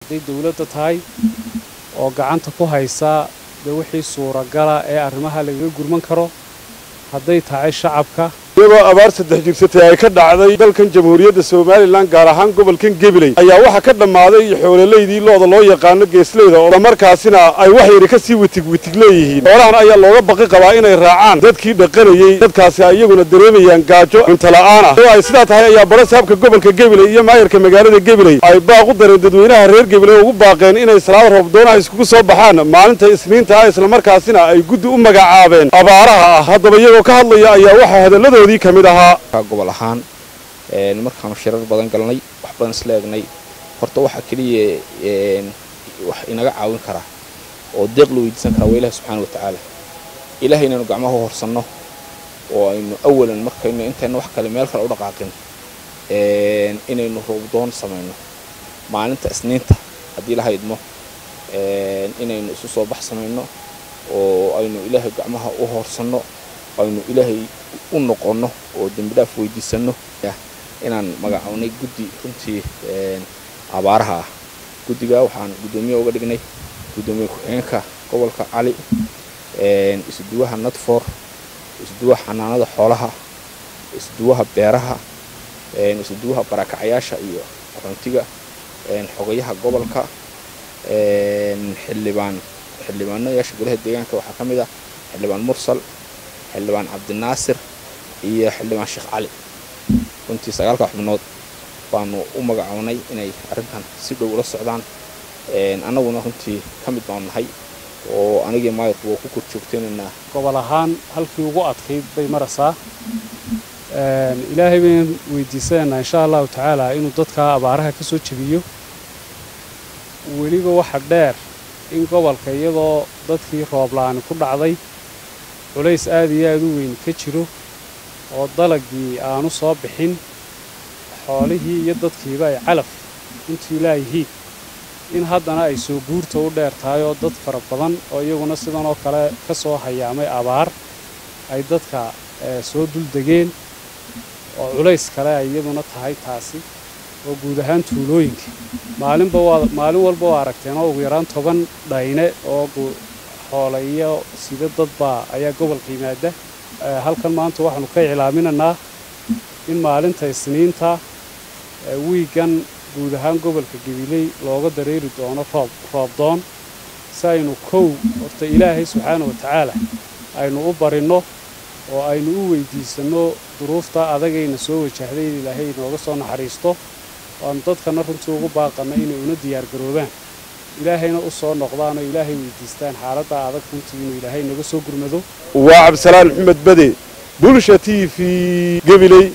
haday dawladda tahay oo gacanta ku haysa wixii suuragala ee arrimaha laga gurman karo haday tahay shacabka iyagoo abaar saddex jirsatay ay ka dhacday dalkan jamhuuriyadda Soomaaliland gaar ahaan gobolkan Gabiley ayaa waxa ka dhamaaday xoolaaleydii looda loo yaqaan geesleyda oo markaasina ay wax yar ka sii witig leeyihiin xoolahan ayaa looga baqi qabaa inay raacaan dadkii dhaqanayay dadkaasi ayaguna dareemayaan gaajo cunto la'aan ah ay sidaa tahay ayaa barasaabka gobolka Gabiley iyo maayarka magaalada Gabiley ay baaq u dareen dadweynaha reer Gabiley ugu baaqeen inay salaad roob doonaha iskugu soo baxaan maalinta Isniinta isla markaasina ay guddi u magacaabeen abaaraha haddaba iyagoo ka hadlaya ayaa waxa hadalladooda kamid ahaa gobol ahaan markaan shirar badan galnay wax badan isla eegnay horta waxa kaliya wax inaga caawin kara oo deeq loo weydiisan kara Ilaahay subhanahu wa ta'ala Ilaahayna inuu gacmaha horsano oo aynu awalan markaynu intaan wax kale meel kale u dhaqaaqin inaynu roob doon sameeyno maalinta Isniinta hadii la haydmo inaynu isu soo bax sameeyno oo aynu Ilaahay gacmaha u horsano aynu Ilaahay u noqono oo dambi dhaaf weydiisano inaan magacawnay guddi runtii abaaraha guddiga waxaan gudoomiye uga dhignay gudoomiye ku-xigeenka gobolka Cali isduwaha Nadfor isduwaha xanaanada xoolaha isduwaha beeraha isduwaha barakacayaasha iyo runtiga xogayaha gobolka xildhibaanayaasha golaha deegaanka waxa kamid ah xildhibaan Mursal xildhibaan Cabdinaasir iyo xildhibaan Sheekh Cali runtii 9 xubnood baanu u magacawnay inay arintan si dhow ula socdaan anaguna runtii kamid baan nahay oo aniga maayirku ku korjoogteynaa gobol ahaan halkii ugu adkayd bay maraysaa Ilaahay baan weydiisanaa insha Allah ta'ala inuu dadka abaaraha ka soo jabiyo weliba waxa dheer in gobolka iyadoo dadkii roob la'aan ku dhacday culays aad iyo aad u weyn ka jiro oo dalagii aanu soo bixin xoolihii iyo dadkiiba ay calaf intii ilaahay in haddana ay soo guurto u dheertahay oo dad fara badan oo iyaguna sidan oo kale ka soo hayaamay abaar ay dadka soo dul degeen oo culays kale ay iyaduna tahay taasi oo guud ahaan tuulooyinka maalin walba waa aragteen oo ugu yaraan 10 dhayne oo xoolayo sida dadba ayaa gobolka yimaada halkan maanta waxaanu ka ilaaminaynaa in maalinta Isniinta weegan guud ahaan gobolka Gabiley looga dareeri doono roob doon saynu horta Ilaahay subhanahu wa ta'ala aynu u barino oo aynu u weydiisano duruufta adagayna soo wajahday Ilaahay nooga soo naxariisto oo dadkana runtii ugu baaqana inay una diyaar garoobaan ilaahayna u soo noqdaan oo Ilaahay weydiistaan xaaladda adag runtii inuu Ilaahay naga soo gurmado waa Cabdisalaan Maxamed Bade Bulsha TV Gabiley.